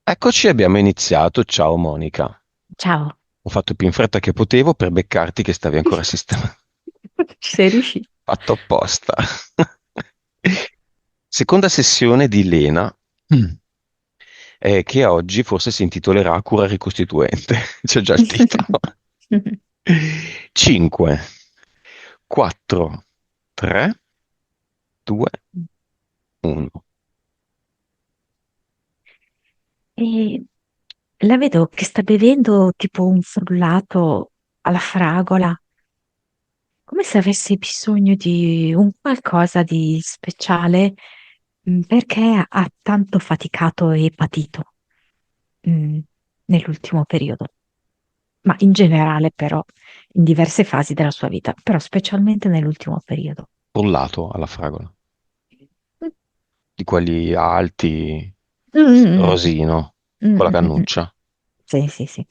Eccoci, abbiamo iniziato. Ciao Monica. Ciao. Ho fatto più in fretta che potevo per beccarti che stavi ancora sistemando. Ci sei riuscito? Fatto apposta. Seconda sessione di Lena, che oggi forse si intitolerà Cura ricostituente. C'è già il titolo. 5, 4, 3, 2, 1. E la vedo che sta bevendo tipo un frullato alla fragola, come se avesse bisogno di un qualcosa di speciale, perché ha tanto faticato e patito, mm, nell'ultimo periodo, ma in generale però, in diverse fasi della sua vita, però specialmente nell'ultimo periodo. Frullato alla fragola. Di quelli alti, Mm, rosino, mm, con la mm, mm, mm. cannuccia. Sì, sì, sì.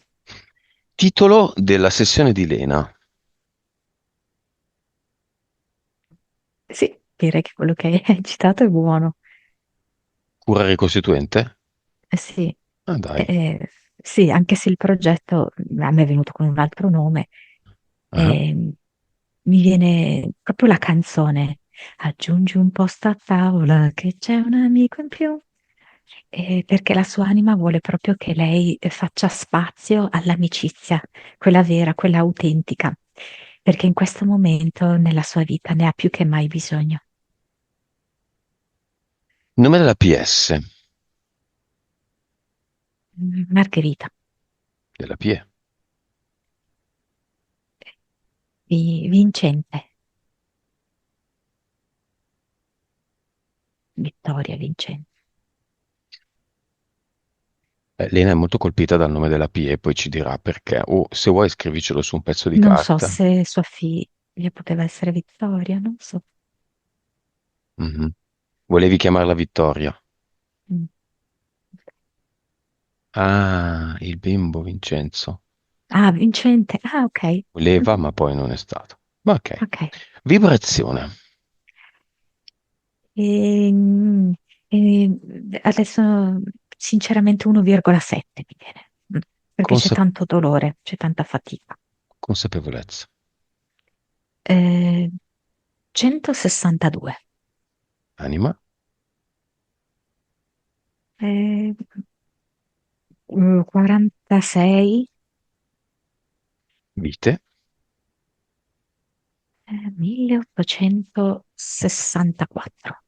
Titolo della sessione di Lena. Sì, direi che quello che hai citato è buono. Cura ricostituente? Sì, Ah, dai. eh, sì, anche se il progetto a me è venuto con un altro nome, Ah. eh, mi viene proprio la canzone. Aggiungi un posto a tavola che c'è un amico in più. Perché la sua anima vuole proprio che lei faccia spazio all'amicizia, quella vera, quella autentica, perché in questo momento nella sua vita ne ha più che mai bisogno. Nome della PS. Margherita, Della PE. Vincente, Vittoria Vincente. Lena è molto colpita dal nome della PE, poi ci dirà perché. O se vuoi scrivicelo su un pezzo di Non so carta. se sua figlia poteva essere Vittoria, non so. Mhm. Volevi chiamarla Vittoria. Mm. Ah, il bimbo Vincenzo. Ah, Vincente, ah, ok. Voleva, Mhm. ma poi non è stato. Ma ok. Ok. Vibrazione. E, adesso sinceramente 1,7 mi viene, perché c'è Consa- tanto dolore, c'è tanta fatica. consapevolezza. Eh, 162, Anima. eh, 46, Vite. 1864,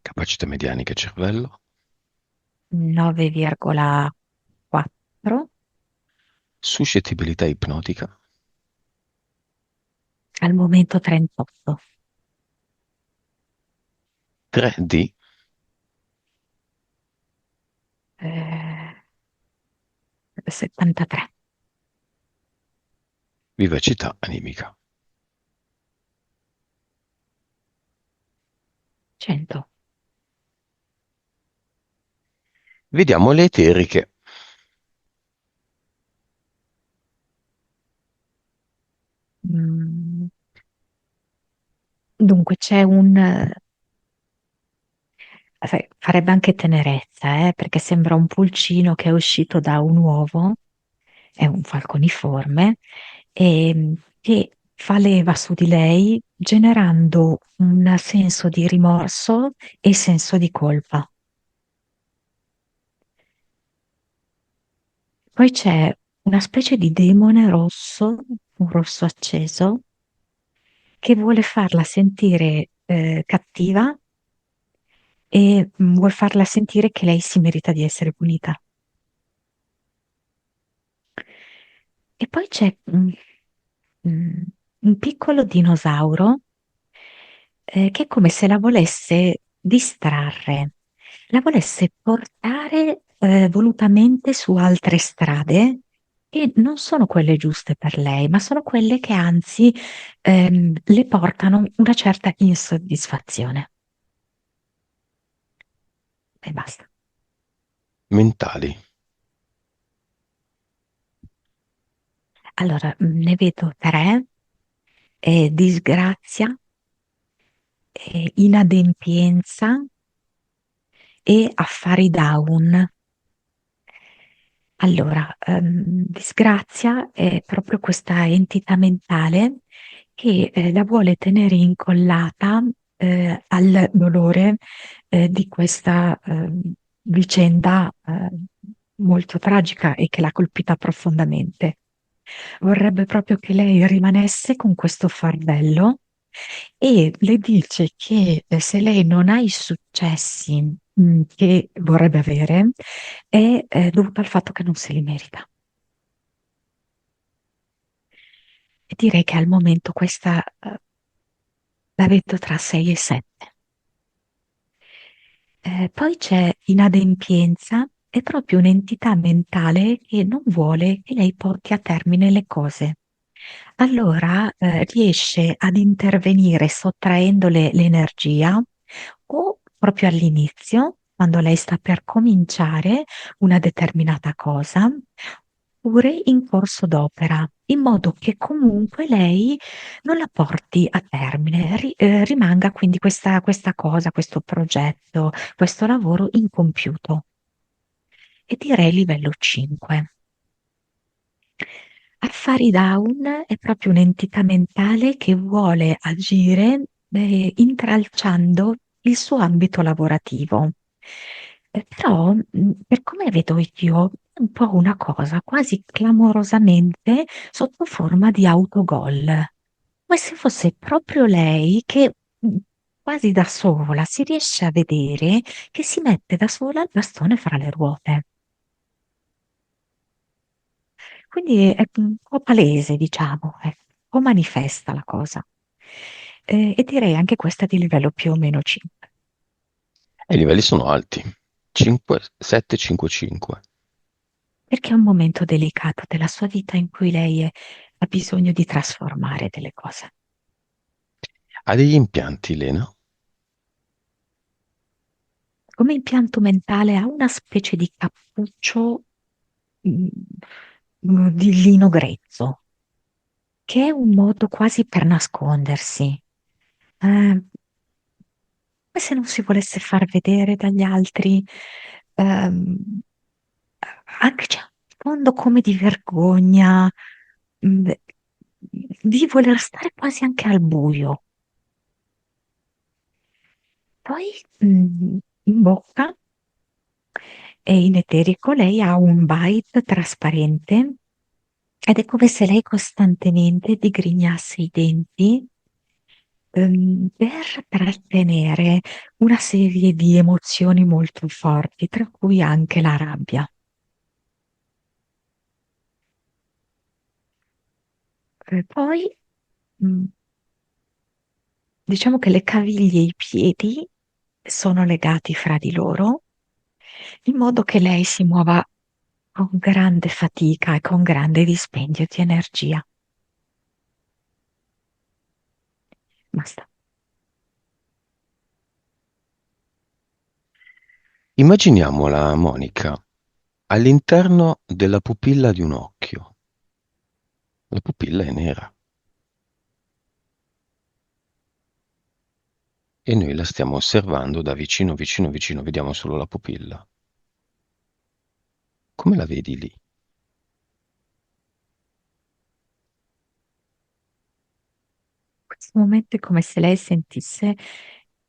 Capacità medianiche cervello. 9,4, Suscettibilità ipnotica. al momento 38, 3D. eh, 73, Vivacità animica. 100. Vediamo le eteriche. Mm, Dunque c'è un, sai, farebbe anche tenerezza, perché sembra un pulcino che è uscito da un uovo, è un falconiforme, che fa leva su di lei generando un senso di rimorso e senso di colpa. Poi c'è una specie di demone rosso, un rosso acceso, che vuole farla sentire cattiva e vuol farla sentire che lei si merita di essere punita. E poi c'è mm, un piccolo dinosauro che è come se la volesse distrarre, la volesse portare volutamente su altre strade che non sono quelle giuste per lei, ma sono quelle che anzi le portano una certa insoddisfazione. E basta. Mentali. Allora, ne vedo tre: disgrazia, inadempienza e affari down. Allora, disgrazia è proprio questa entità mentale che la vuole tenere incollata al dolore di questa vicenda molto tragica e che l'ha colpita profondamente. Vorrebbe proprio che lei rimanesse con questo fardello e le dice che se lei non ha i successi che vorrebbe avere, è dovuto al fatto che non se li merita. E direi che al momento questa la vedo tra 6 e 7. Poi c'è inadempienza, è proprio un'entità mentale che non vuole che lei porti a termine le cose. Allora, riesce ad intervenire sottraendole l'energia o proprio all'inizio, quando lei sta per cominciare una determinata cosa, oppure in corso d'opera, in modo che comunque lei non la porti a termine, rimanga quindi questa cosa, questo progetto, questo lavoro incompiuto. E direi livello 5. Affari Down è proprio un'entità mentale che vuole agire intralciando il suo ambito lavorativo. Però, per come vedo io, è un po' una cosa quasi clamorosamente sotto forma di autogol, come se fosse proprio lei che quasi da sola si riesce a vedere che si mette da sola il bastone fra le ruote. Quindi è un po' palese, diciamo, un po' manifesta la cosa. E direi anche questa di livello più o meno 5, E i livelli sono alti. 5, 7, 5, 5. perché è un momento delicato della sua vita in cui lei ha bisogno di trasformare delle cose. Ha degli impianti, Lena? Come impianto mentale ha una specie di cappuccio mm, di lino grezzo, che è un modo quasi per nascondersi. Come se non si volesse far vedere dagli altri, ehm, anche c'è un fondo come di vergogna, mh, di voler stare quasi anche al buio. Poi, in bocca e in eterico lei ha un bite trasparente ed è come se lei costantemente digrignasse i denti per trattenere una serie di emozioni molto forti, tra cui anche la rabbia. Poi, mh, diciamo che le caviglie e i piedi sono legati fra di loro, in modo che lei si muova con grande fatica e con grande dispendio di energia. Basta. Immaginiamola, Monica, all'interno della pupilla di un occhio. La pupilla è nera e noi la stiamo osservando da vicino, vicino, vicino, vediamo solo la pupilla. Come la vedi lì? In questo momento è come se lei sentisse,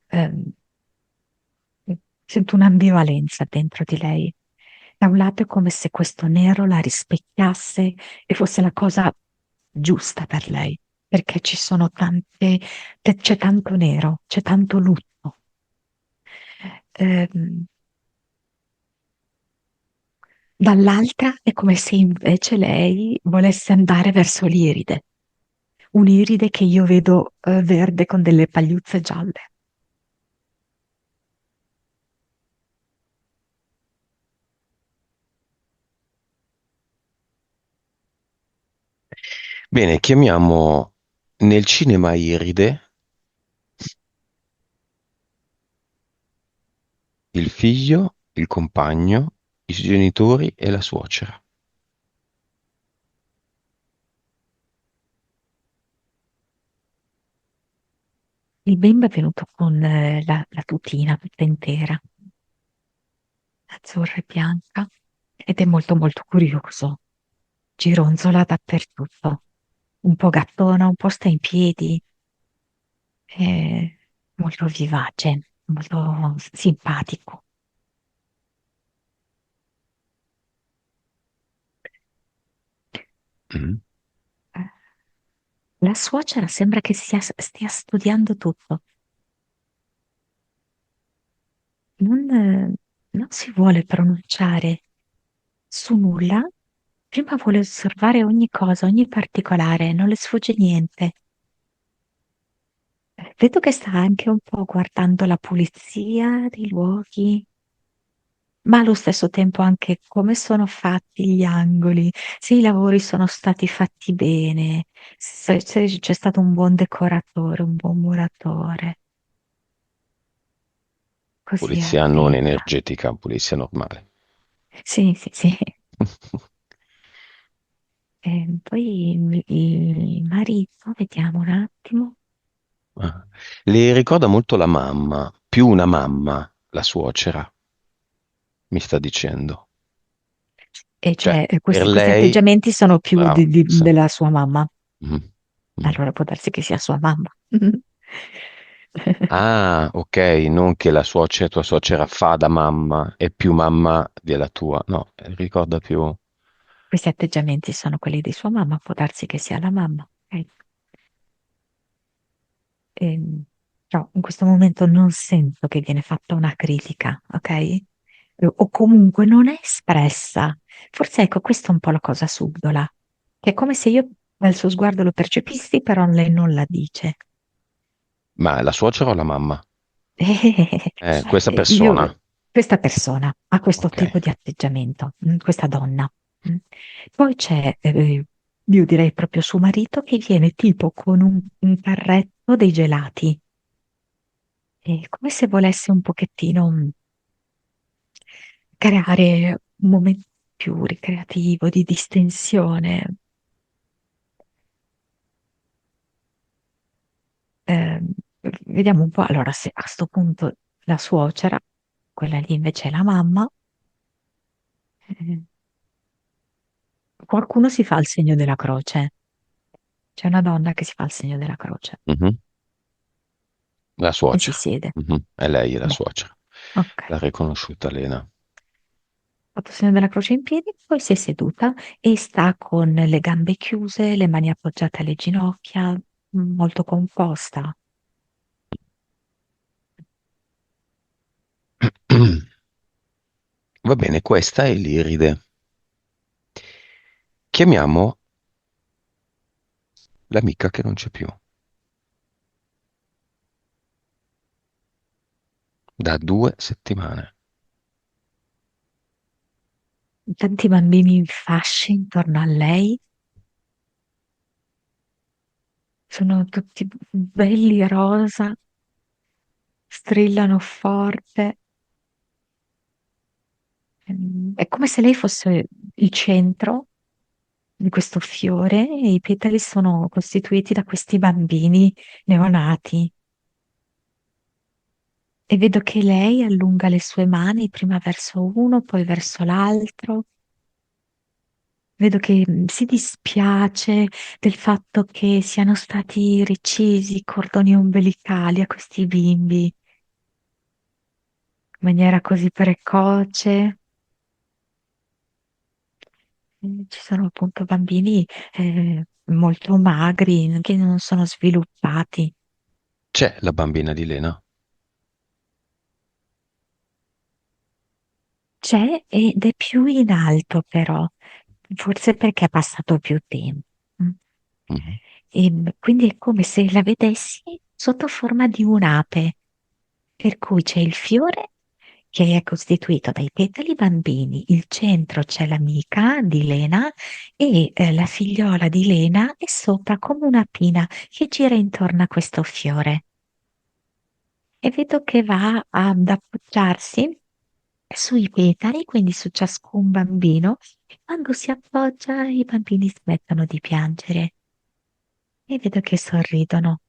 ehm, sento un'ambivalenza dentro di lei. Da un lato è come se questo nero la rispecchiasse e fosse la cosa giusta per lei, perché ci sono c'è tanto nero, c'è tanto lutto. Ehm, Dall'altra è come se invece lei volesse andare verso l'iride, un'iride che io vedo verde con delle pagliuzze gialle. Bene, chiamiamo nel cinema Iride il figlio, il compagno, i genitori e la suocera. Il bimbo è venuto con la tutina tutta intera, azzurra e bianca. ed è molto molto curioso, gironzola dappertutto, un po' gattona, un po' sta in piedi, è molto vivace, molto simpatico. Mm. Eh, La suocera sembra che stia studiando tutto. Non si vuole pronunciare su nulla, prima vuole osservare ogni cosa, ogni particolare, non le sfugge niente. Vedo che sta anche un po' guardando la pulizia dei luoghi, ma allo stesso tempo anche come sono fatti gli angoli, se i lavori sono stati fatti bene, se c'è stato un buon decoratore, un buon muratore. Così Pulizia non attenta. energetica, pulizia normale. Sì, sì, sì. E poi il marito, vediamo un attimo. Ah. Le ricorda molto la mamma, più una mamma, la suocera, mi sta dicendo. E Cioè, cioè, per questi lei, atteggiamenti sono più bravo, sì. della sua mamma. Mhm. Mhm. Allora può darsi che sia sua mamma. Ah, ok, non che la suocera, tua suocera fa da mamma, è più mamma della tua. No, ricorda più. Questi atteggiamenti sono quelli di sua mamma, può darsi che sia la mamma. Ok? Però in questo momento non sento che viene fatta una critica, ok? O comunque non è espressa. Forse ecco, questa è un po' la cosa subdola, che è come se io dal suo sguardo lo percepissi, però lei non la dice. Ma la suocera o la mamma? Questa Io, persona. questa persona ha questo Ok. tipo di atteggiamento, questa donna. mm. Poi c'è, io direi proprio suo marito, che viene tipo con un carretto dei gelati, come se volesse un pochettino creare un momento più ricreativo, di distensione. Ehm, Vediamo un po', allora, se a sto punto la suocera, quella lì invece è la mamma, eh, qualcuno si fa il segno della croce. C'è una donna che si fa il segno della croce Mhm. La e si suocera. siede. Mhm. È lei, la Beh, suocera. ok. L'ha riconosciuta Lena. Ha fatto il segno della croce in piedi, poi si è seduta e sta con le gambe chiuse, le mani appoggiate alle ginocchia, molto composta. Va bene, questa è l'Iride. Chiamiamo l'amica che non c'è più. Da 2 settimane. Tanti bambini in fasce intorno a lei, sono tutti belli rosa, strillano forte. È come se lei fosse il centro di questo fiore e i petali sono costituiti da questi bambini neonati. E vedo che lei allunga le sue mani prima verso uno, poi verso l'altro. Vedo che si dispiace del fatto che siano stati recisi i cordoni ombelicali a questi bimbi in maniera così precoce. Ci sono appunto bambini molto magri, che non sono sviluppati. C'è la bambina di Lena? C'è ed è più in alto però, forse perché è passato più tempo. Mm. Mhm. Quindi è come se la vedessi sotto forma di un'ape, per cui c'è il fiore che è costituito dai petali bambini, il centro c'è l'amica di Lena e la figliola di Lena è sopra come una pina che gira intorno a questo fiore. E vedo che ad appoggiarsi sui petali, quindi su ciascun bambino, e quando si appoggia i bambini smettono di piangere e vedo che sorridono.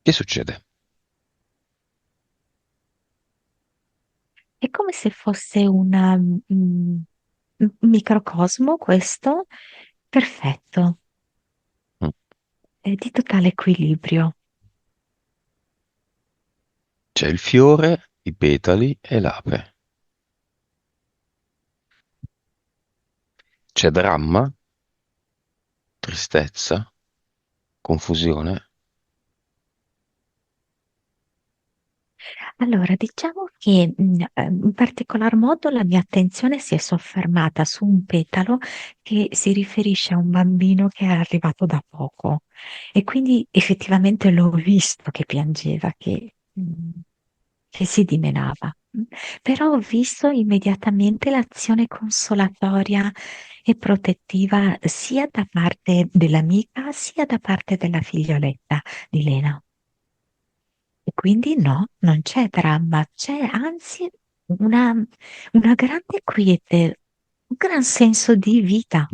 Che succede? È come se fosse un microcosmo questo, perfetto, Mm. di totale equilibrio. C'è il fiore, i petali e l'ape. C'è dramma, tristezza, confusione. Allora, diciamo che in particolar modo la mia attenzione si è soffermata su un petalo che si riferisce a un bambino che è arrivato da poco e quindi effettivamente l'ho visto che piangeva, che si dimenava. Però ho visto immediatamente l'azione consolatoria e protettiva sia da parte dell'amica sia da parte della figlioletta di Lena. E quindi no, non c'è dramma, c'è anzi una, una grande quiete, un gran senso di vita.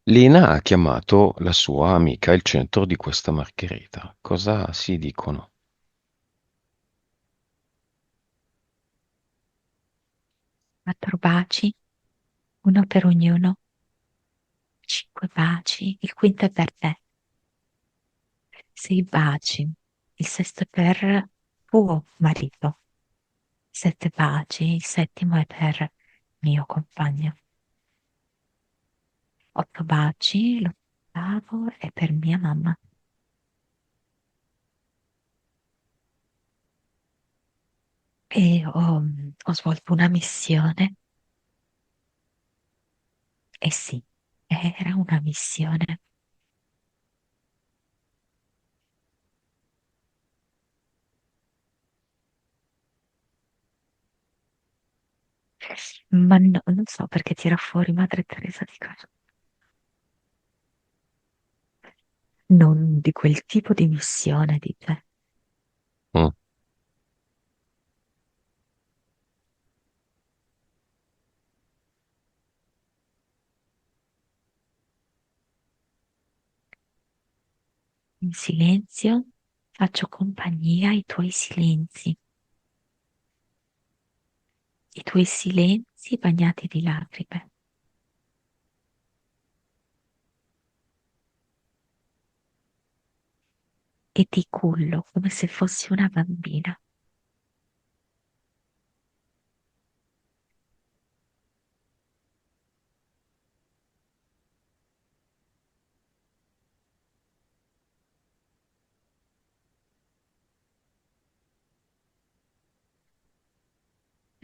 Lina ha chiamato la sua amica il centro di questa margherita. Cosa si dicono? 4 baci, uno per ognuno, 5 baci, il quinto è per te, 6 baci, il sesto è per tuo marito, 7 baci, il settimo è per mio compagno, 8 baci, l'ottavo è per mia mamma. E ho svolto una missione. Eh sì, era una missione, ma non so perché tira fuori Madre Teresa di Calcutta. Non di quel tipo di missione, dice. Mm. In silenzio faccio compagnia ai tuoi silenzi, i tuoi silenzi bagnati di lacrime, e ti cullo come se fossi una bambina.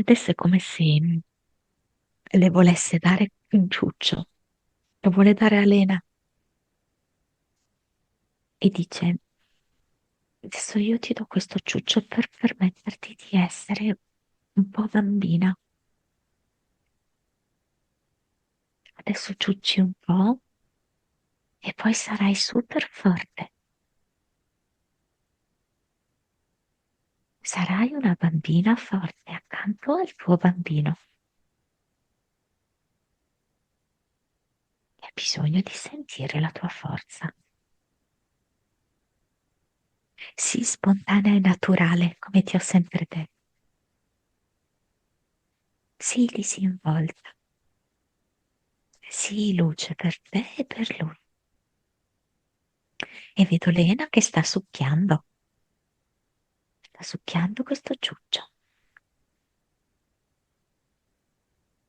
Adesso è come se le volesse dare un ciuccio, lo vuole dare a Lena e dice: Adesso io ti do questo ciuccio per permetterti di essere un po' bambina. Adesso ciucci un po' e poi sarai super forte. Sarai una bambina forte accanto al tuo bambino che ha bisogno di sentire la tua forza. Sii spontanea e naturale, come ti ho sempre detto. Sii disinvolta. Sii luce per te e per lui. E vedo Lena che sta succhiando questo ciuccio.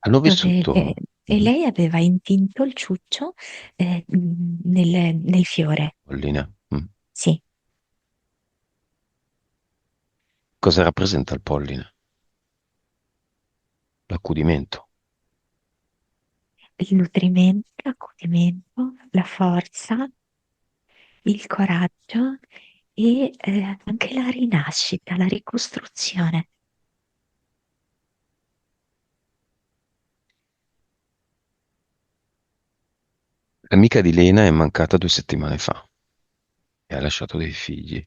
Hanno Dove, vissuto. e Mhm. lei aveva intinto il ciuccio nel fiore. Pollina. Mm. Sì, Cosa rappresenta il polline? L'accudimento. il nutrimento, l'accudimento, la forza, il coraggio e anche la rinascita, la ricostruzione. L'amica di Lena è mancata 2 settimane fa e ha lasciato dei figli.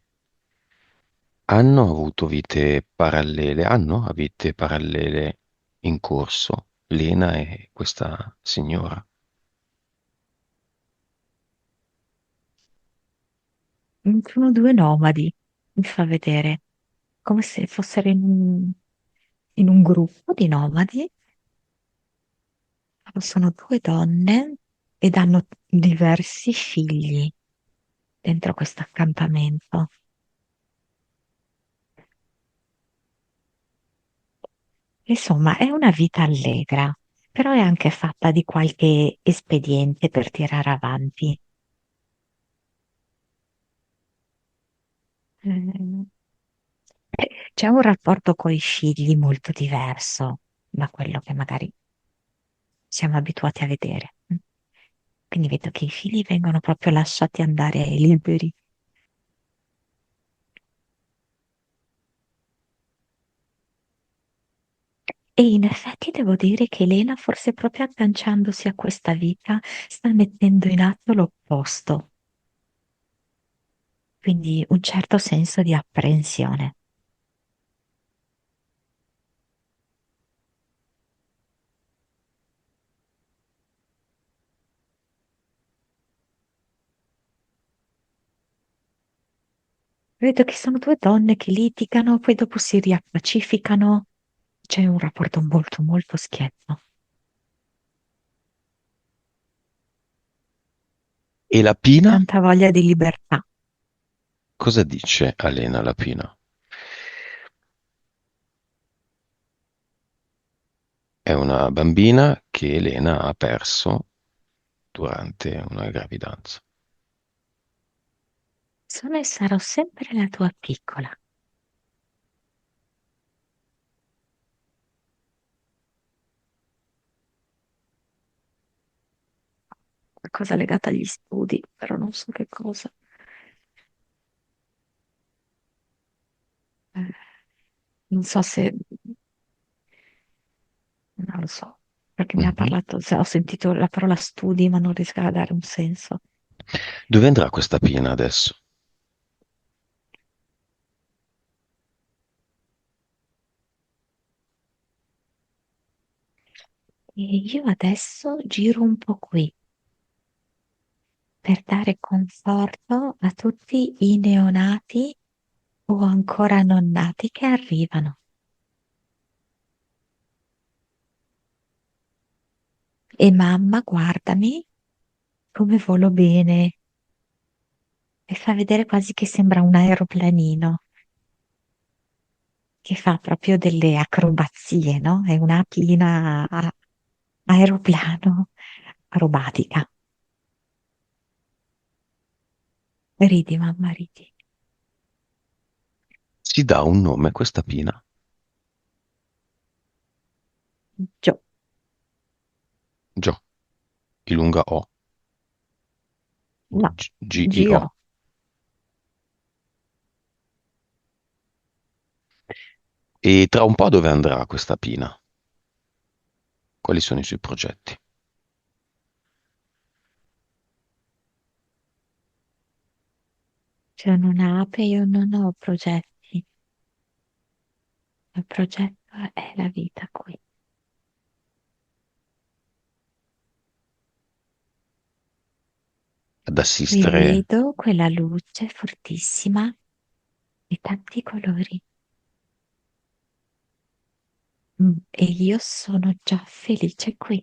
Hanno avuto vite parallele, hanno a vite parallele in corso, Lena e questa signora. Sono due nomadi, mi fa vedere, come se fossero in un gruppo di nomadi. Sono due donne ed hanno diversi figli dentro questo accampamento. Insomma, è una vita allegra, però è anche fatta di qualche espediente per tirare avanti. Eh, C'è un rapporto con i figli molto diverso da quello che magari siamo abituati a vedere. Quindi vedo che i figli vengono proprio lasciati andare liberi. E in effetti devo dire che Elena, forse proprio agganciandosi a questa vita, sta mettendo in atto l'opposto, quindi un certo senso di apprensione. Vedo che sono due donne che litigano, poi dopo si riappacificano. C'è un rapporto molto, molto schietto. E la Pina? Tanta voglia di libertà. Cosa dice Alena la Pina? È una bambina che Elena ha perso durante una gravidanza. Sono e sarò sempre la tua piccola. Qualcosa legata agli studi, però non so che cosa. Eh, non so se, non lo so, perché mi ha Mhm. parlato, ho sentito la parola studi, ma non riesco a dare un senso. Dove andrà questa Pina adesso? E io adesso giro un po' qui per dare conforto a tutti i neonati o ancora non nati che arrivano. E mamma, guardami come volo bene e fa vedere quasi che sembra un aeroplanino che fa proprio delle acrobazie, no? È un'aquilina aeroplano aerobatica. Ridi, mamma, ridi. Si dà un nome a questa Pina? Gio, Gio, di lunga O, no, Gio. Gio. E tra un po' dove andrà questa Pina? Quali sono i suoi progetti? C'è un'ape, io non ho progetti. Il progetto è la vita qui. Ad Qui assistere? vedo quella luce fortissima di tanti colori. E io sono già felice qui.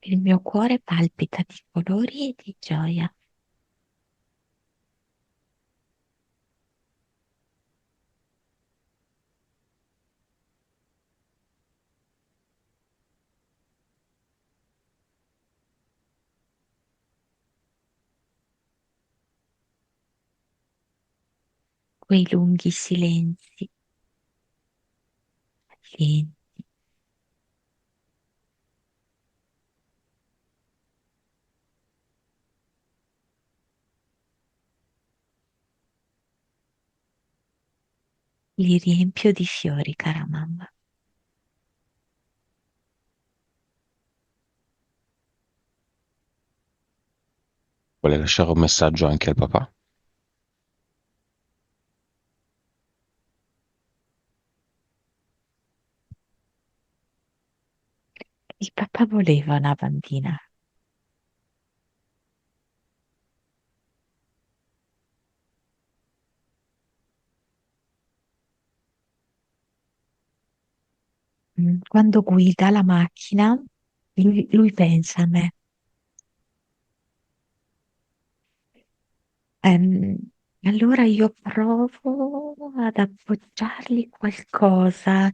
Il mio cuore palpita di colori e di gioia. Quei lunghi silenzi, lenti, li riempio di fiori, cara mamma. Vuole lasciare un messaggio anche al papà? Il papà Cosa voleva una bambina? Quando guida la macchina, lui pensa a me. Ehm, allora io provo ad appoggiargli qualcosa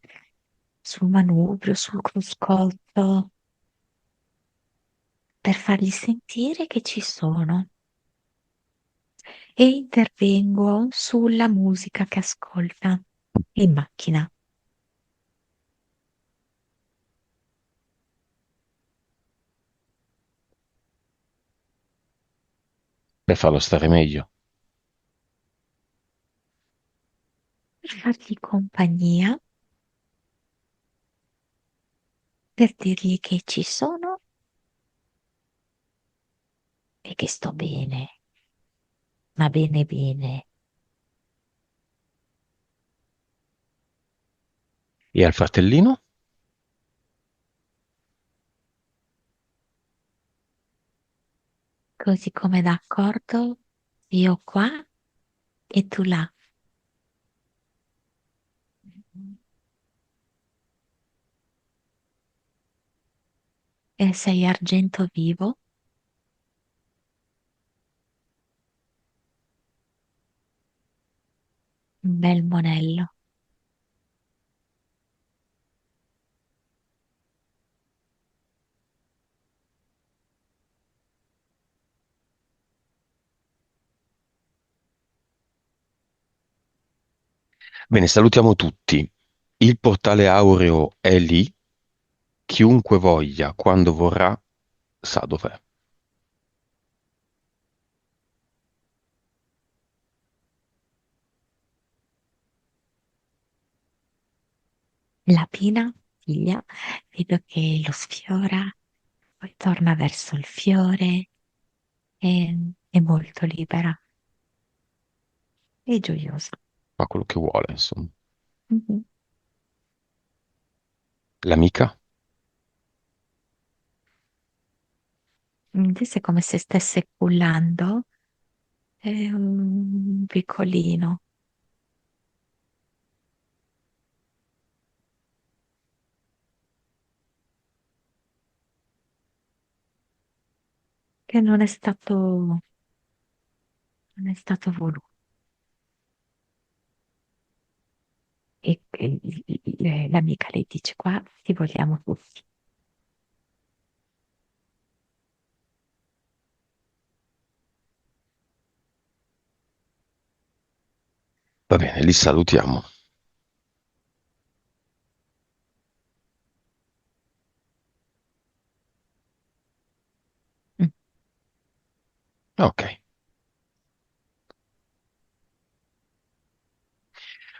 sul manubrio, sul cruscotto, per fargli sentire che ci sono e intervengo sulla musica che ascolta in macchina. Per farlo stare meglio. Per fargli compagnia, per dirgli che ci sono e che sto bene, ma bene bene. E al fratellino? Così come d'accordo, io qua e tu là. E sei argento vivo, un bel monello. Bene, salutiamo tutti. Il portale aureo è lì. Chiunque voglia, quando vorrà, sa dov'è. La Pina, figlia, vedo che lo sfiora, poi torna verso il fiore e è molto libera e gioiosa. Fa quello che vuole, insomma. Mhm. L'amica? Adesso è come se stesse cullando, è un piccolino che non è stato voluto. E l'amica le dice qua ti vogliamo tutti. Va bene, li salutiamo. Mm. Ok.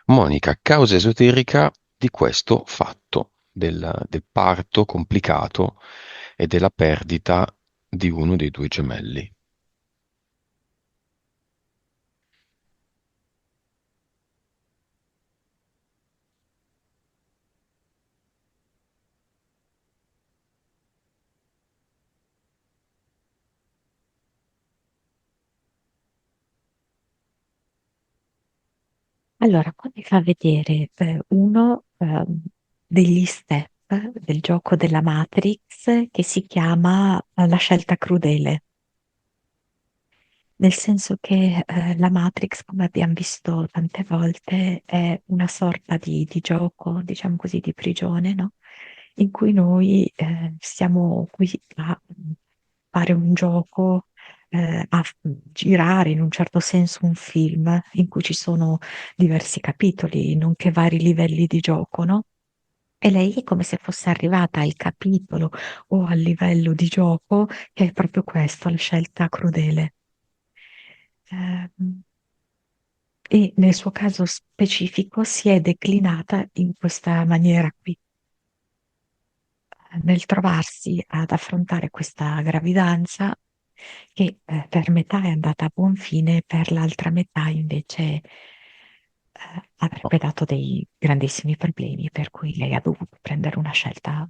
Monica, causa esoterica di questo fatto, del parto complicato e della perdita di uno dei due gemelli. Allora, qua mi fa vedere uno degli step del gioco della Matrix che si chiama la scelta crudele, nel senso che la Matrix, come abbiamo visto tante volte, è una sorta di gioco, diciamo così, di prigione, no? In cui noi siamo qui a fare un gioco, a girare in un certo senso un film in cui ci sono diversi capitoli, nonché vari livelli di gioco, no? E lei è come se fosse arrivata al capitolo o al livello di gioco che è proprio questo, la scelta crudele. Ehm, e nel suo caso specifico si è declinata in questa maniera qui, nel trovarsi ad affrontare questa gravidanza che per metà è andata a buon fine, per l'altra metà invece No. avrebbe dato dei grandissimi problemi, per cui lei ha dovuto prendere una scelta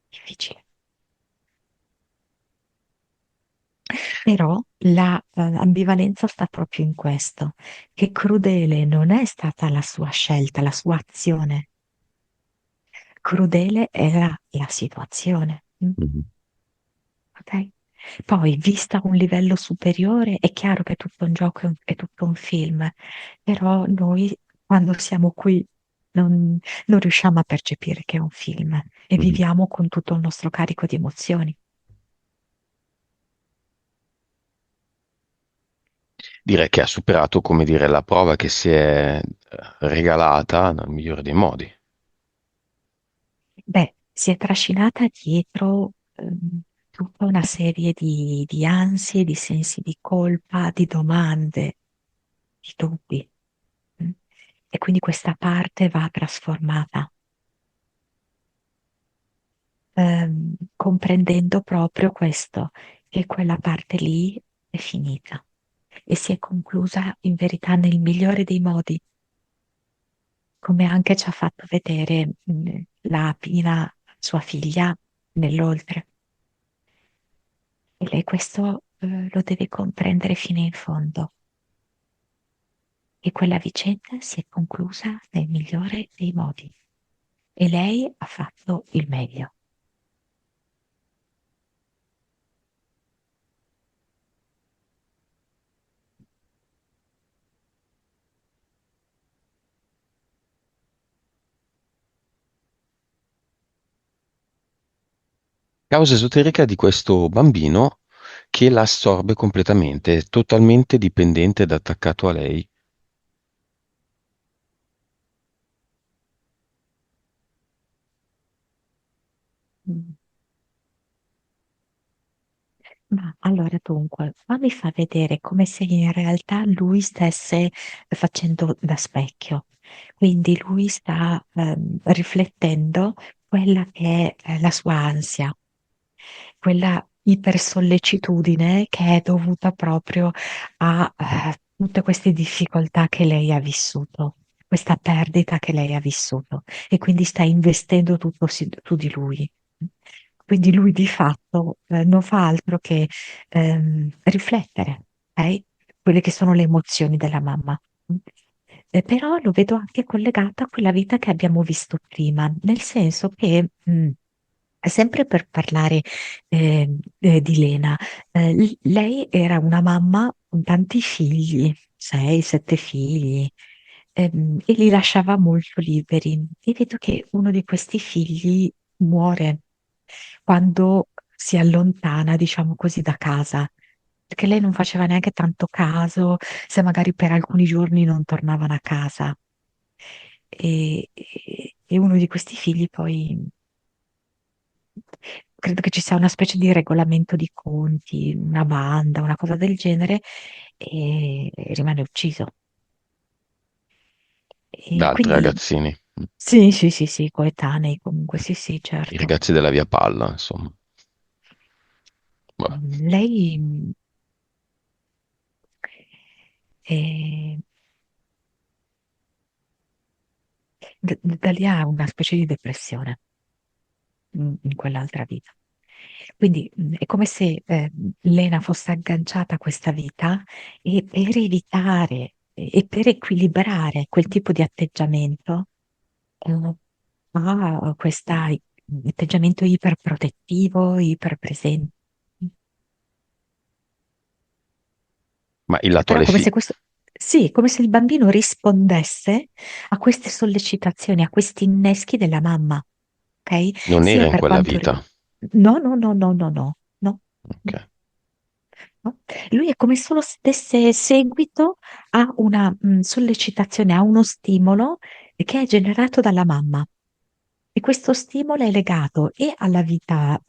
difficile. Però la ambivalenza sta proprio in questo, che crudele non è stata la sua scelta, la sua azione. Crudele era la situazione. Mhm. Ok? Poi, vista a un livello superiore, è chiaro che è tutto un gioco, è tutto un film, però noi, quando siamo qui, non riusciamo a percepire che è un film e Mhm. viviamo con tutto il nostro carico di emozioni. Direi che ha superato, come dire, la prova che si è regalata nel migliore dei modi. Beh, si è trascinata dietro tutta una serie di ansie, di sensi di colpa, di domande, di dubbi. mm. E quindi questa parte va trasformata, comprendendo proprio questo, che quella parte lì è finita e si è conclusa in verità nel migliore dei modi, come anche ci ha fatto vedere la Pina, sua figlia, nell'oltre. E lei questo lo deve comprendere fino in fondo. E quella vicenda si è conclusa nel migliore dei modi. E lei ha fatto il meglio. Causa esoterica di questo bambino che la assorbe completamente, è totalmente dipendente ed attaccato a lei. Mm. Ma allora dunque, qua mi fa vedere come se in realtà lui stesse facendo da specchio. Quindi lui sta riflettendo quella che è la sua ansia, quella ipersollecitudine che è dovuta proprio a tutte queste difficoltà che lei ha vissuto, questa perdita che lei ha vissuto e quindi sta investendo tutto su di lui. Quindi lui di fatto non fa altro che riflettere, ok? Quelle che sono le emozioni della mamma. Però lo vedo anche collegato a quella vita che abbiamo visto prima, nel senso che sempre per parlare di Lena, lei era una mamma con tanti figli, sei, sette figli, e li lasciava molto liberi. E vedo che uno di questi figli muore quando si allontana, diciamo così, da casa, perché lei non faceva neanche tanto caso se magari per alcuni giorni non tornavano a casa. E uno di questi figli poi credo che ci sia una specie di regolamento di conti, una banda, una cosa del genere, e rimane ucciso. Da E altri quindi ragazzini, sì, sì, sì, sì, coetanei comunque, sì, sì, i certo. ragazzi della via palla, insomma. Vabbè. Lei eh, da lì ha una specie di depressione in quell'altra vita. Quindi è come se Lena fosse agganciata a questa vita e per evitare e per equilibrare quel tipo di atteggiamento ha questo atteggiamento iperprotettivo, iperpresente. Ma il lato Però alle come se figlie questo, sì, come se il bambino rispondesse a queste sollecitazioni, a questi inneschi della mamma, ok? non Sia era in per quella quanto vita. No, no, no, no, no, no, no. Ok. No. Lui è come solo se desse seguito a una sollecitazione, a uno stimolo che è generato dalla mamma. E questo stimolo è legato e alla vita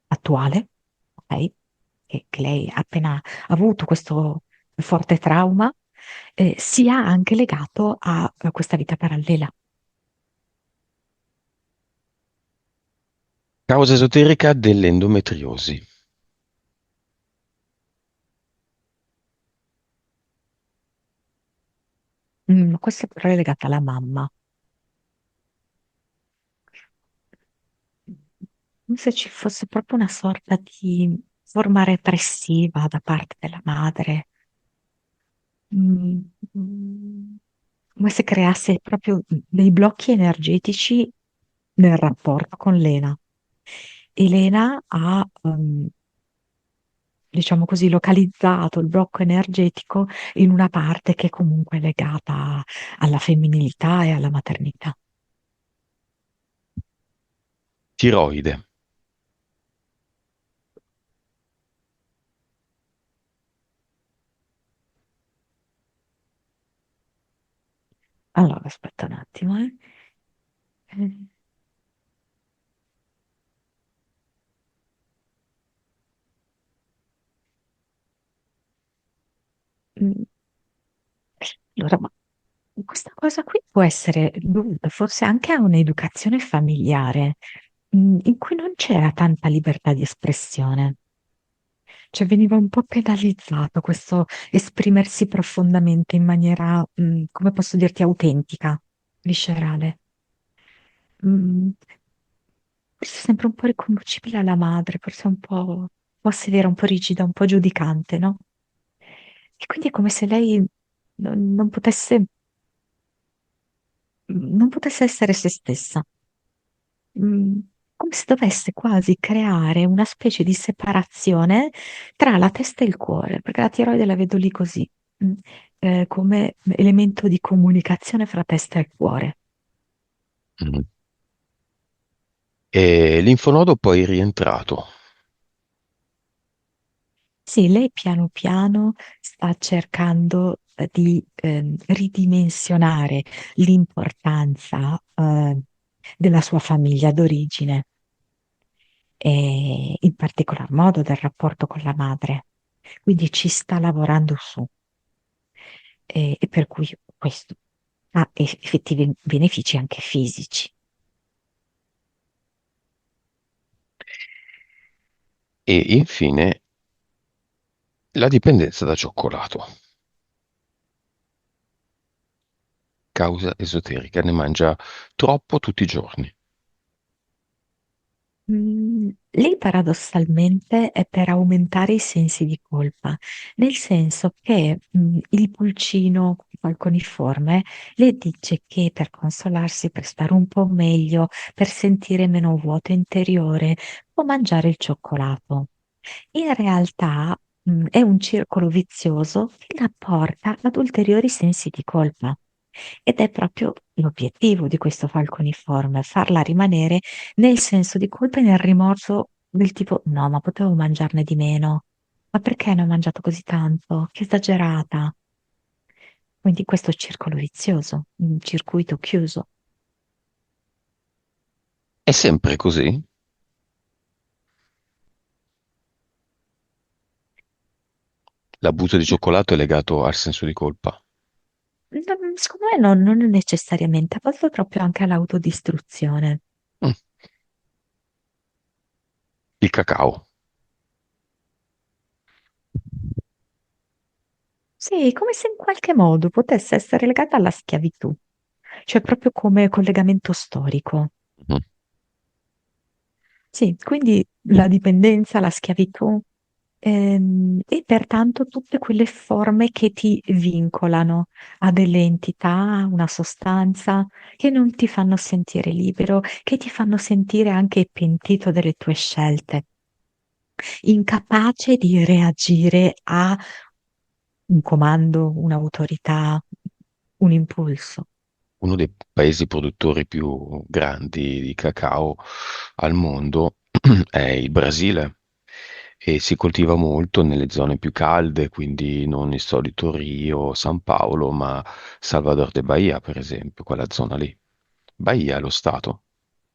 attuale, ok? Che lei ha appena avuto questo forte trauma, sia anche legato a questa vita parallela. Causa esoterica dell'endometriosi. Questa però è legata alla mamma. Come se ci fosse proprio una sorta di forma repressiva da parte della madre. Mm, mm, Come se creasse proprio dei blocchi energetici nel rapporto con Lena. Elena ha, diciamo così, localizzato il blocco energetico in una parte che comunque è legata alla femminilità e alla maternità. Tiroide. Allora, aspetta un attimo, eh. Eh, mm, Allora, ma questa cosa qui può essere dovuta forse anche a un'educazione familiare, in cui non c'era tanta libertà di espressione. Cioè veniva un po' penalizzato questo esprimersi profondamente in maniera, come posso dirti, autentica, viscerale. Mm, Forse sempre un po' riconducibile alla madre, forse un po' severa, un po' rigida, un po' giudicante, no? E quindi è come se lei non potesse, non potesse essere se stessa. mm, Come se dovesse quasi creare una specie di separazione tra la testa e il cuore, perché la tiroide la vedo lì così, mm, come elemento di comunicazione fra testa e cuore. Mm. E l'infonodo poi è rientrato. Sì, lei piano piano sta cercando di ridimensionare l'importanza della sua famiglia d'origine e in particolar modo del rapporto con la madre. Quindi ci sta lavorando su e per cui questo ha effettivi benefici anche fisici. E infine la dipendenza da cioccolato. Causa esoterica, ne mangia troppo tutti i giorni. Lì paradossalmente è per aumentare i sensi di colpa, nel senso che il pulcino falconiforme le dice che per consolarsi, per stare un po' meglio, per sentire meno vuoto interiore, può mangiare il cioccolato. In realtà, è un circolo vizioso che la porta ad ulteriori sensi di colpa. Ed è proprio l'obiettivo di questo falconiforme, farla rimanere nel senso di colpa e nel rimorso del tipo: no, ma potevo mangiarne di meno. Ma perché ne ho mangiato così tanto? Che esagerata. Quindi questo circolo vizioso, un circuito chiuso. È sempre così? L'abuso di cioccolato è legato al senso di colpa. Secondo me non necessariamente, a volte proprio anche all'autodistruzione. Mm. Il cacao. Sì, come se in qualche modo potesse essere legata alla schiavitù, cioè proprio come collegamento storico. Mhm. Sì, quindi la dipendenza, la schiavitù, e pertanto tutte quelle forme che ti vincolano a delle entità, a una sostanza, che non ti fanno sentire libero, che ti fanno sentire anche pentito delle tue scelte, incapace di reagire a un comando, un'autorità, un impulso. Uno dei paesi produttori più grandi di cacao al mondo è il Brasile e si coltiva molto nelle zone più calde, quindi non il solito Rio, San Paolo, ma Salvador de Bahia, per esempio, quella zona lì. Bahia è lo stato,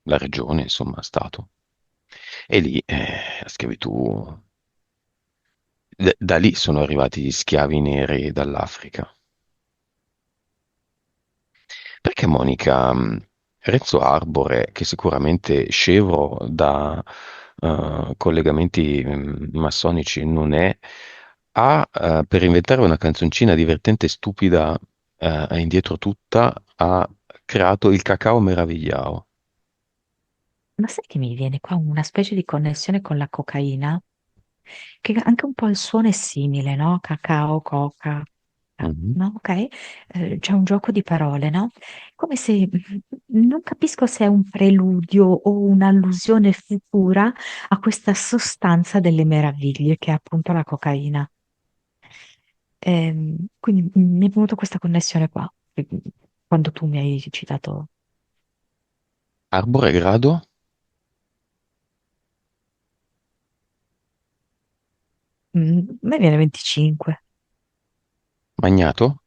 la regione, insomma, stato. E lì la schiavitù, da lì sono arrivati gli schiavi neri dall'Africa. Perché Monica, Renzo Arbore, che sicuramente scevro da collegamenti massonici non è, per inventare una canzoncina divertente e stupida indietro tutta, ha creato il cacao meravigliao. Ma sai che mi viene qua una specie di connessione con la cocaina? che anche un po' il suono è simile, no? Cacao, coca, Mhm. no? Ok? C'è un gioco di parole, no? Come se non capisco se è un preludio o un'allusione futura a questa sostanza delle meraviglie che è appunto la cocaina. Quindi mi è venuta questa connessione qua, quando tu mi hai citato. Arbore grado? A me viene 25. Magnato?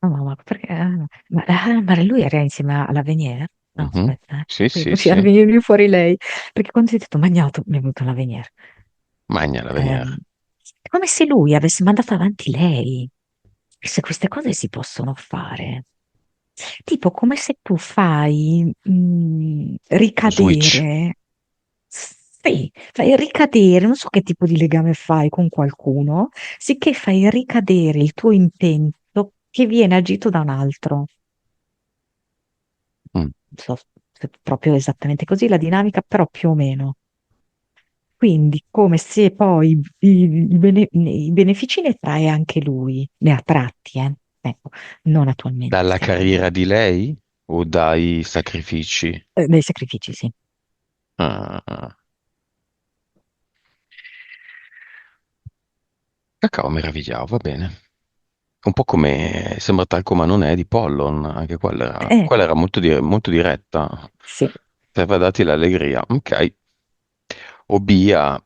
No, no, ma perché? Ma lui era insieme alla Venier? No, Mhm. aspetta, Sì, sì, sì, così era sì. venuto fuori lei. Perché quando si è detto Magnato mi è venuto la Venier. Magna la Ehm, veniere. è come se lui avesse mandato avanti lei. Se queste cose si possono fare. Tipo come se tu fai Switch. ricadere, sì, fai ricadere, non so che tipo di legame fai con qualcuno, sicché fai ricadere il tuo intento che viene agito da un altro. Mm. Non so se è proprio esattamente così la dinamica, però più o meno. Quindi, come se poi i benefici ne trae anche lui, ne ha tratti, eh? Ecco, non attualmente, Dalla stiamo carriera di lei o dai sacrifici? dei sacrifici, sì. Ah, ah. Cacao meravigliao, va bene. Un po' come sembra talco ma non è di Pollon, anche Eh, quella era molto diretta. sì, Ti aveva dati l'allegria. Ok. Obia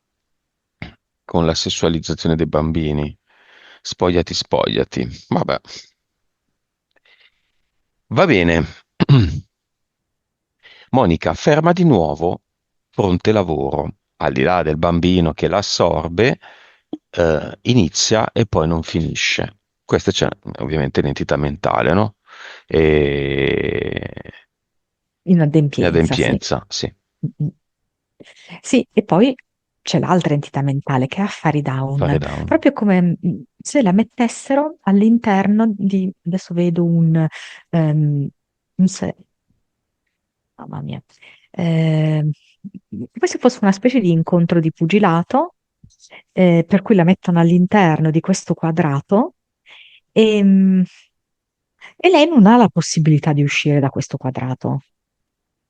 con la sessualizzazione dei bambini. Spogliati, spogliati. Vabbè, va bene. Monica, ferma di nuovo, fronte lavoro. Al di là del bambino che l'assorbe, inizia e poi non finisce. Questa c'è ovviamente l'entità mentale, no? E inadempienza, sì. l'adempienza, sì, Mm, mm. Sì, e poi c'è l'altra entità mentale che è Affari Down, fare down. proprio come se la mettessero all'interno di, adesso vedo ehm, un mamma mia, Ehm, come se fosse una specie di incontro di pugilato, per cui la mettono all'interno di questo quadrato e, e lei non ha la possibilità di uscire da questo quadrato.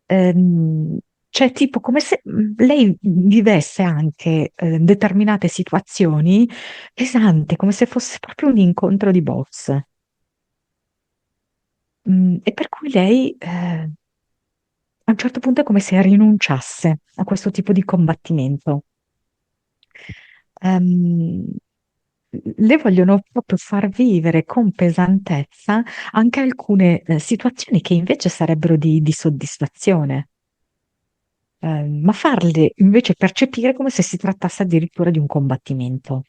Ehm, cioè, tipo, come se lei vivesse anche determinate situazioni pesanti, come se fosse proprio un incontro di boss. E per cui lei, a un certo punto è come se rinunciasse a questo tipo di combattimento. Ehm, le vogliono proprio far vivere con pesantezza anche alcune situazioni che invece sarebbero di soddisfazione. Ma farle invece percepire come se si trattasse addirittura di un combattimento.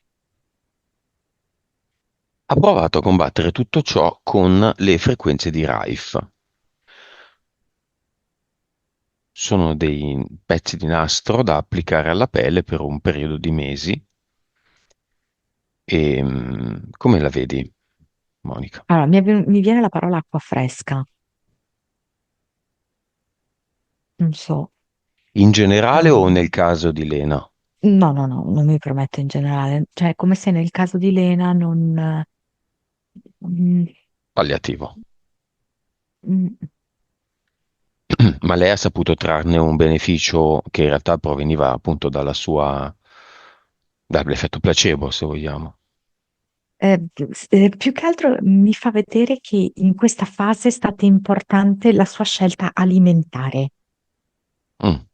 Ha provato a combattere tutto ciò con le frequenze di Rife. Sono dei pezzi di nastro da applicare alla pelle per un periodo di mesi. E come la vedi, Monica? Allora, mi viene la parola acqua fresca, non so. In generale o Ehm, nel caso di Lena? no, no, no, non mi permetto in generale. Cioè, è come se nel caso di Lena non... mm, Palliativo. mm, Ma lei ha saputo trarne un beneficio che in realtà proveniva appunto dall'effetto placebo, se vogliamo. più che altro mi fa vedere che in questa fase è stata importante la sua scelta alimentare. Mm,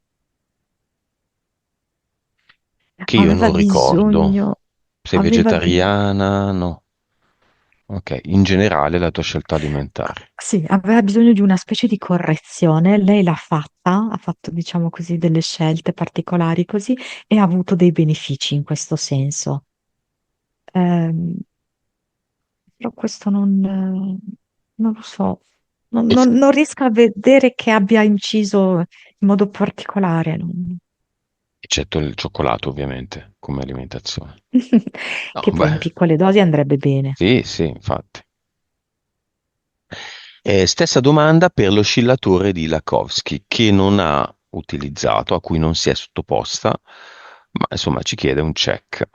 che io Aveva non ricordo. bisogno, Sei aveva, vegetariana? No. Ok, in generale la tua scelta alimentare. sì, aveva bisogno di una specie di correzione. Lei l'ha fatta, ha fatto, diciamo così, delle scelte particolari così e ha avuto dei benefici in questo senso. Ehm, però questo non lo so, Es- non riesco a vedere che abbia inciso in modo particolare. Eccetto il cioccolato, ovviamente, come alimentazione. No, Che poi in beh, piccole dosi andrebbe bene. sì, sì, infatti. Stessa domanda per l'oscillatore di Lakhovsky, che non ha utilizzato, a cui non si è sottoposta, ma insomma ci chiede un check.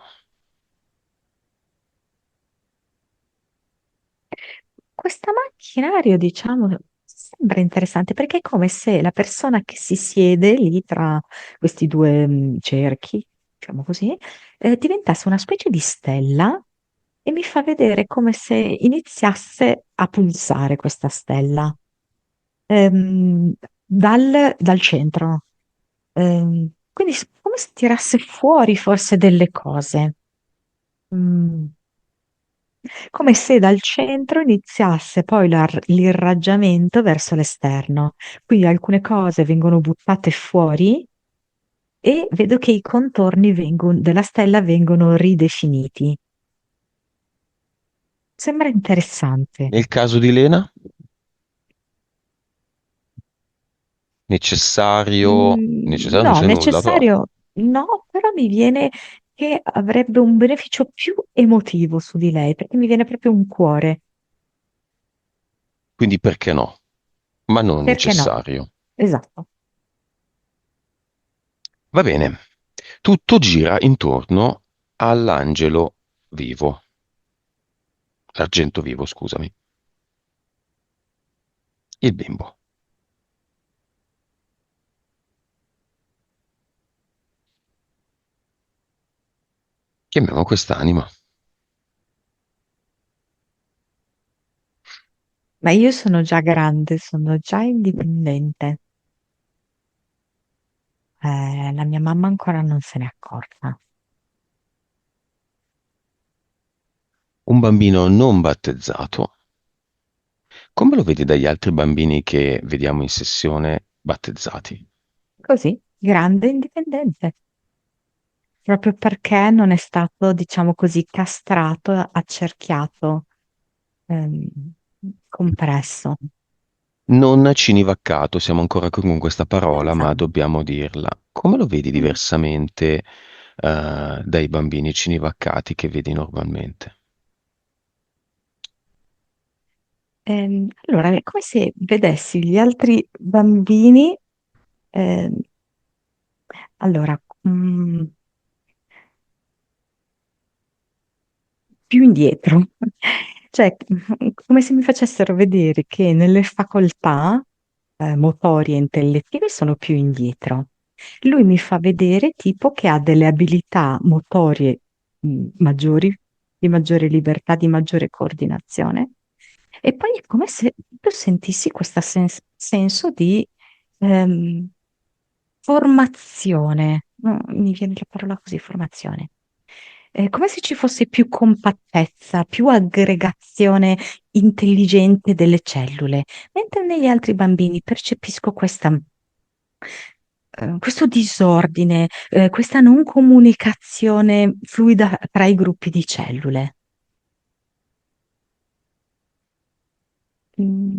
Questo macchinario, diciamo, sembra interessante perché è come se la persona che si siede lì tra questi due cerchi, diciamo così, diventasse una specie di stella e mi fa vedere come se iniziasse a pulsare questa stella dal centro. Quindi come se tirasse fuori forse delle cose. Mm. Come se dal centro iniziasse poi l'irraggiamento verso l'esterno. Quindi alcune cose vengono buttate fuori e vedo che i contorni della stella vengono ridefiniti. Sembra interessante. Nel caso di Lena, necessario non No, c'è nulla, però. necessario no, però mi viene che avrebbe un beneficio più emotivo su di lei, perché mi viene proprio un cuore. Quindi perché no? Ma non Perché no? necessario. Esatto. Va bene. Tutto gira intorno all'angelo vivo, l'argento vivo, scusami, il bimbo. Chiamiamo quest'anima. Ma io sono già grande, sono già indipendente. La mia mamma ancora non se n'è accorta. Un bambino non battezzato. Come lo vedi dagli altri bambini che vediamo in sessione battezzati? Così, grande e indipendente. Proprio perché non è stato, diciamo così, castrato, accerchiato, ehm, compresso. Non cinivaccato, siamo ancora con questa parola, ma Esatto. dobbiamo dirla. Come lo vedi Mm. diversamente, dai bambini cinivaccati che vedi normalmente? Allora, è come se vedessi gli altri bambini, ehm, allora, più indietro. Cioè, come se mi facessero vedere che nelle facoltà, motorie e intellettive sono più indietro. Lui mi fa vedere tipo che ha delle abilità motorie, maggiori, di maggiore libertà, di maggiore coordinazione. E poi è come se tu sentissi questo senso di ehm, formazione. No, mi viene la parola così, formazione. È come se ci fosse più compattezza, più aggregazione intelligente delle cellule, mentre negli altri bambini percepisco questo disordine, questa non comunicazione fluida tra i gruppi di cellule. Mm,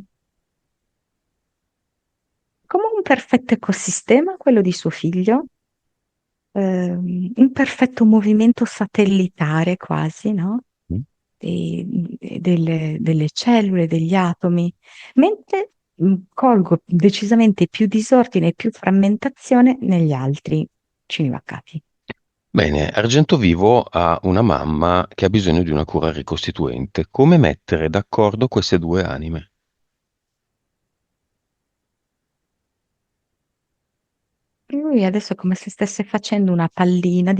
Come un perfetto ecosistema, quello di suo figlio, un perfetto movimento satellitare quasi, no? Delle cellule, degli atomi, mentre colgo decisamente più disordine e più frammentazione negli altri cinivaccati. Bene, Argento Vivo ha una mamma che ha bisogno di una cura ricostituente. Come mettere d'accordo queste due anime? Lui adesso è come se stesse facendo una pallina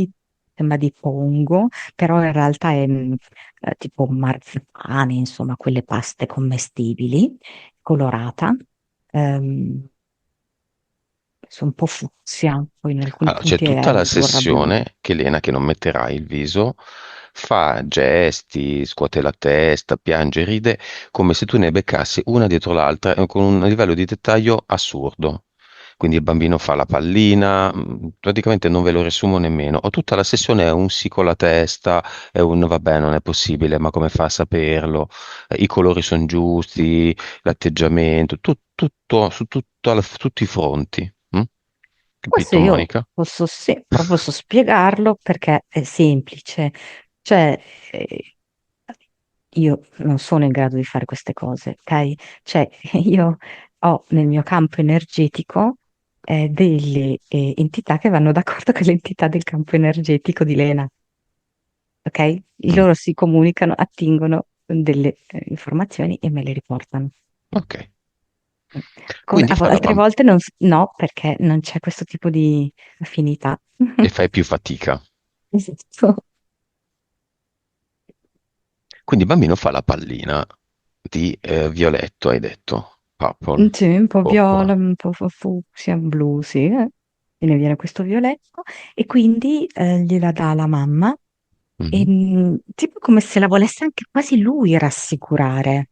sembra di pongo, però in realtà è tipo marzipane, insomma, quelle paste commestibili, colorata. Ehm, Sono un po' fucsia, poi in alcuni Allora, c'è punti è tutta la azzurra blu. sessione che Lena, che non metterà il viso, fa gesti, scuote la testa, piange, ride, come se tu ne beccassi una dietro l'altra, con un livello di dettaglio assurdo. Quindi il bambino fa la pallina, praticamente non ve lo riassumo nemmeno. O tutta la sessione è un sì con la testa, è un vabbè, non è possibile, ma come fa a saperlo? I colori sono giusti, l'atteggiamento, tutto su tutti i fronti. Questo Capito, io Monica? posso, sì, però posso spiegarlo perché è semplice. Cioè, eh, io non sono in grado di fare queste cose, ok? Cioè, io ho nel mio campo energetico delle entità che vanno d'accordo con l'entità del campo energetico di Lena, ok? Mm, Loro si comunicano, attingono delle informazioni e me le riportano. ok. Come Quindi fa la altre bambina volte no, perché non c'è questo tipo di affinità. e fai più fatica. Esatto. Quindi il bambino fa la pallina di violetto, hai detto. Purple. Sì, un po' viola, Purple. un po' fucsia, blu, sì. E ne viene questo violetto e quindi gliela dà la mamma e Mhm. tipo come se la volesse anche quasi lui rassicurare.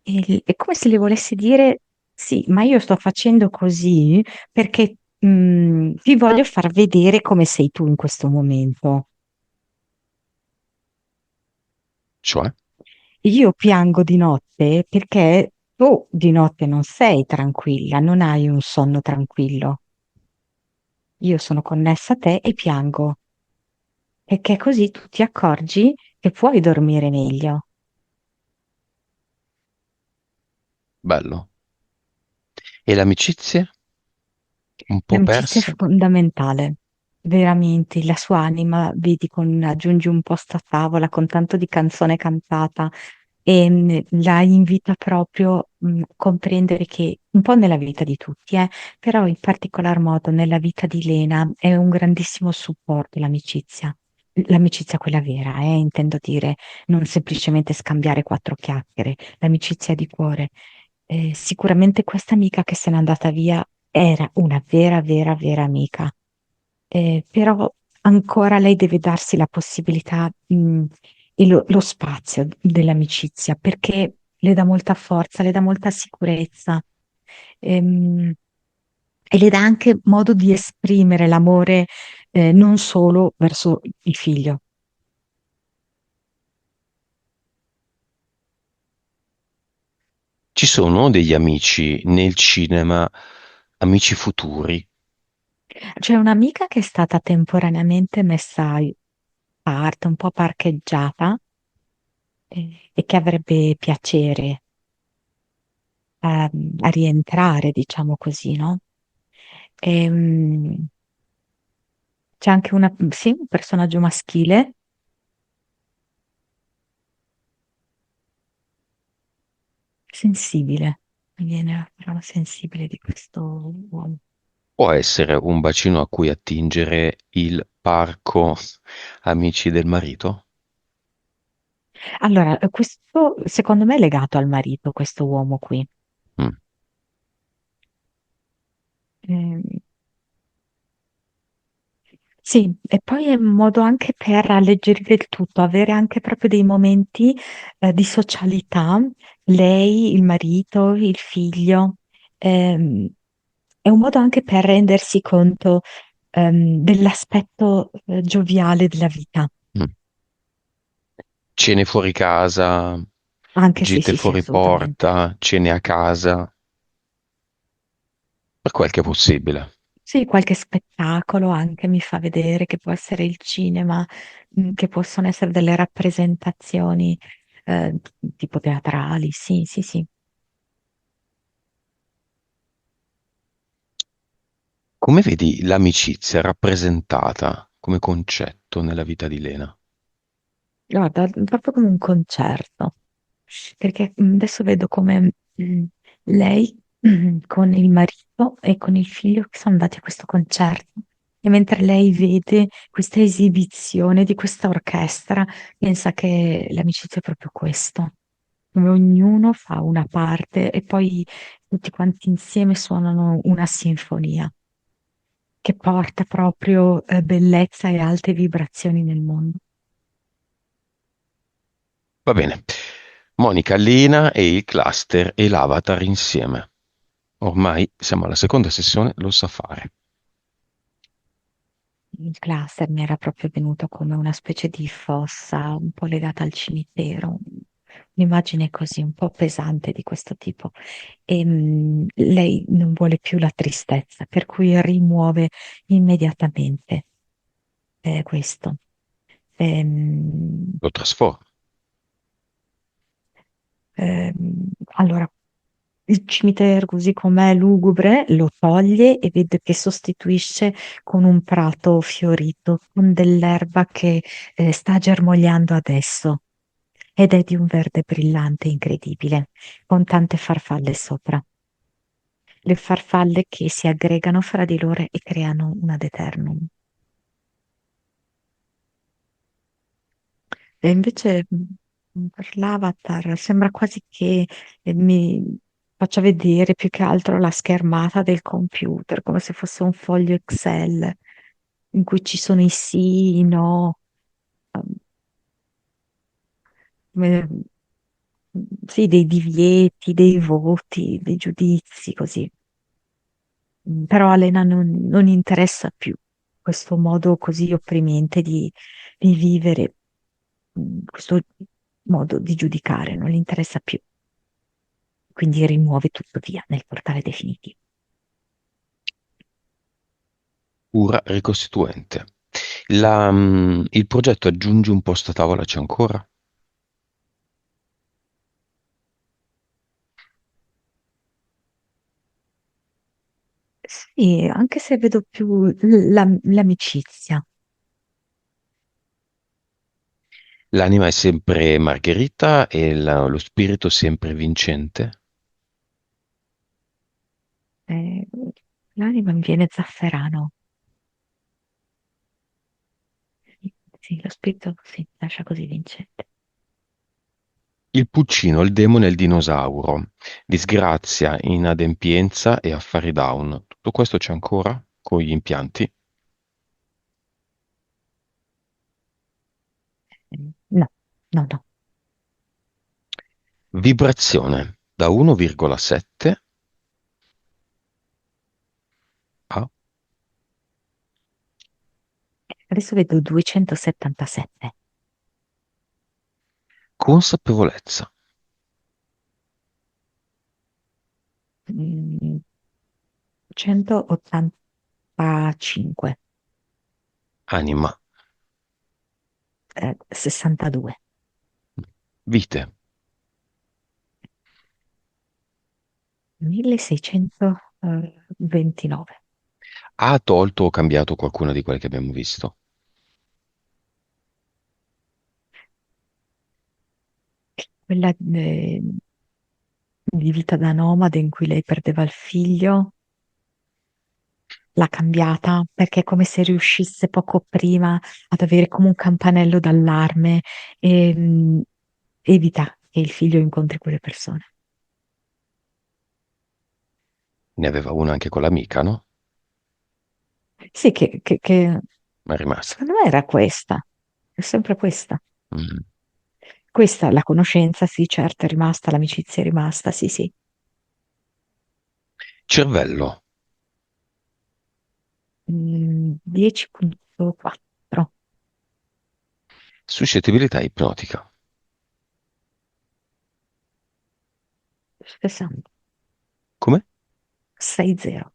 È come se le volesse dire, sì, ma io sto facendo così perché ti voglio far vedere come sei tu in questo momento. Cioè, Io piango di notte perché tu di notte non sei tranquilla, non hai un sonno tranquillo. Io sono connessa a te e piango, perché così tu ti accorgi che puoi dormire meglio. bello. E le amicizie? Un po' L'amicizia è perse? fondamentale, veramente. La sua anima, vedi, aggiungi un posto a tavola con tanto di canzone cantata e la invita proprio a comprendere che un po' nella vita di tutti, però in particolar modo nella vita di Lena è un grandissimo supporto l'amicizia. L'amicizia quella vera, intendo dire, non semplicemente scambiare quattro chiacchiere, l'amicizia di cuore. Sicuramente questa amica che se n'è andata via era una vera, vera, vera amica. Però ancora lei deve darsi la possibilità, e lo spazio dell'amicizia perché le dà molta forza, le dà molta sicurezza, ehm, e le dà anche modo di esprimere l'amore, non solo verso il figlio. Ci sono degli amici nel cinema, amici futuri. C'è un'amica che è stata temporaneamente messa a parte, un po' parcheggiata, e che avrebbe piacere a rientrare, diciamo così, no? C'è anche sì, un personaggio maschile, sensibile, mi viene la parola sensibile di questo uomo. Può essere un bacino a cui attingere il parco amici del marito? Allora, questo secondo me è legato al marito, questo uomo qui. Mm. Ehm, Sì, e poi è un modo anche per alleggerire il tutto, avere anche proprio dei momenti di socialità, lei, il marito, il figlio. Ehm, è un modo anche per rendersi conto dell'aspetto gioviale della vita. Mm. Cene fuori casa, Anche sì, gite sì, sì, fuori assolutamente. porta, cene a casa, per quel che è possibile. Sì, qualche spettacolo anche mi fa vedere che può essere il cinema, che possono essere delle rappresentazioni eh, tipo teatrali, sì, sì, sì. Come vedi l'amicizia rappresentata come concetto nella vita di Lena? Guarda, proprio come un concerto, perché adesso vedo come lei con il marito e con il figlio che sono andati a questo concerto e mentre lei vede questa esibizione di questa orchestra, pensa che l'amicizia è proprio questo, dove ognuno fa una parte e poi tutti quanti insieme suonano una sinfonia che porta proprio bellezza e alte vibrazioni nel mondo. Va bene. Monica, Lena e il cluster e l'avatar insieme. Ormai siamo alla seconda sessione, lo sa fare. Il cluster mi era proprio venuto come una specie di fossa un po' legata al cimitero, un'immagine così un po' pesante di questo tipo. E lei non vuole più la tristezza, per cui rimuove immediatamente questo. Ehm, Lo trasforma. Allora, il cimitero così com'è lugubre lo toglie e vede che sostituisce con un prato fiorito, con dell'erba che sta germogliando adesso ed è di un verde brillante incredibile, con tante farfalle sopra. Le farfalle che si aggregano fra di loro e creano un ad eternum. E invece per l'avatar sembra quasi che mi faccia vedere più che altro la schermata del computer, come se fosse un foglio Excel in cui ci sono i sì, i no, come- sì, dei divieti, dei voti, dei giudizi, così. Però a Lena non interessa più questo modo così opprimente di vivere, questo modo di giudicare, non gli interessa più. Quindi rimuove tutto via nel portale definitivo. Cura ricostituente. Il progetto aggiungi un posto a tavola c'è ancora? Sì, anche se vedo più l'amicizia. L'anima è sempre Margherita e lo spirito sempre vincente? Eh, L'anima mi viene zafferano. Sì, lo spirito si lascia così vincente. Il pulcino, il demone e il dinosauro. Disgrazia, inadempienza e affari down. Tutto questo c'è ancora? Con gli impianti? No, no, no. Vibrazione da 1,7 a Adesso vedo 277. consapevolezza. Mm, 185. Anima. 62. Vite. 1629. Ha tolto o cambiato qualcuna di quelle che abbiamo visto? Quella di vita da nomade in cui lei perdeva il figlio, l'ha cambiata perché è come se riuscisse poco prima ad avere come un campanello d'allarme e evita che il figlio incontri quelle persone. Ne aveva una anche con l'amica, no? Sì, che Ma è rimasta. secondo me era questa, è sempre questa. Mm. Questa, la conoscenza, sì, certo, è rimasta, l'amicizia è rimasta, sì, sì. Cervello. 10,4, Suscettibilità ipnotica. 60, Come? 60.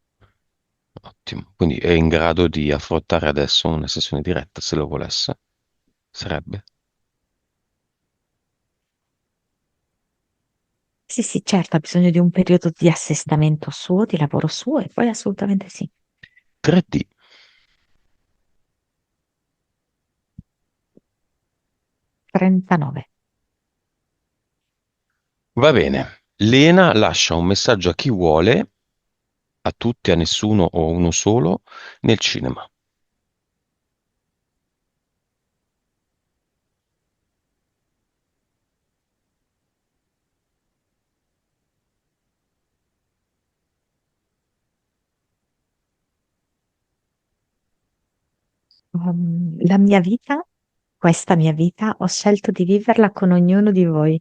Ottimo. Quindi è in grado di affrontare adesso una sessione diretta, se lo volesse. Sarebbe. Sì, sì, certo, ha bisogno di un periodo di assestamento suo, di lavoro suo, e poi assolutamente sì. 3D. 39. Va bene. Lena lascia un messaggio a chi vuole, a tutti, a nessuno o a uno solo, nel cinema. La mia vita, questa mia vita, ho scelto di viverla con ognuno di voi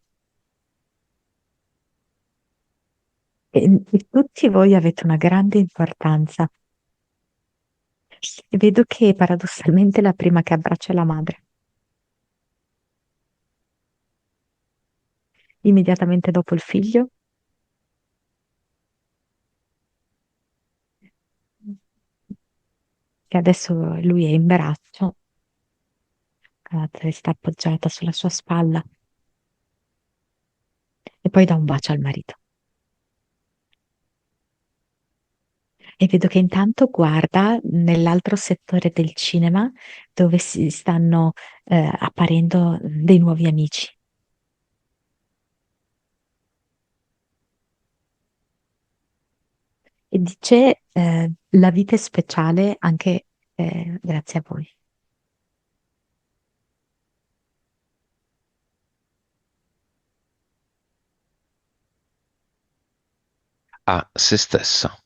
e tutti voi avete una grande importanza. E vedo che paradossalmente è la prima che abbraccia la madre, immediatamente dopo il figlio, che adesso lui è in braccio, ha la testa appoggiata sulla sua spalla. e poi dà un bacio al marito. E vedo che intanto guarda nell'altro settore del cinema dove si stanno apparendo dei nuovi amici. E dice la vita è speciale anche grazie a voi. A se stessa.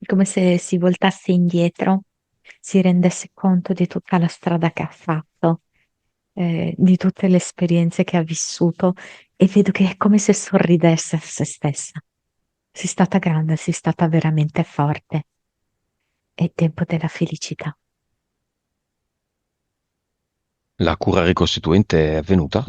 Come se si voltasse indietro, si rendesse conto di tutta la strada che ha fatto, di tutte le esperienze che ha vissuto e vedo che è come se sorridesse a se stessa. Sei stata grande, sei stata veramente forte. È tempo della felicità. La cura ricostituente è avvenuta?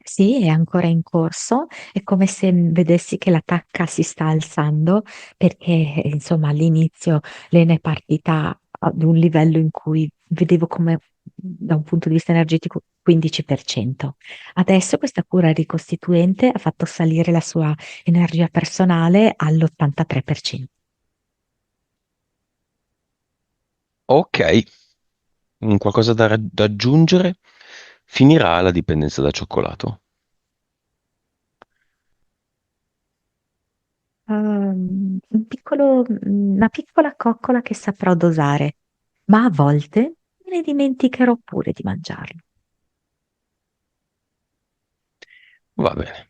Sì, è ancora in corso, è come se vedessi che la tacca si sta alzando perché, insomma, all'inizio lei ne è partita ad un livello in cui vedevo come, da un punto di vista energetico, 15%. Adesso questa cura ricostituente ha fatto salire la sua energia personale all'83%. Ok, qualcosa da aggiungere? Finirà la dipendenza da cioccolato. Una piccola coccola che saprò dosare, ma a volte me ne dimenticherò pure di mangiarlo. Va bene.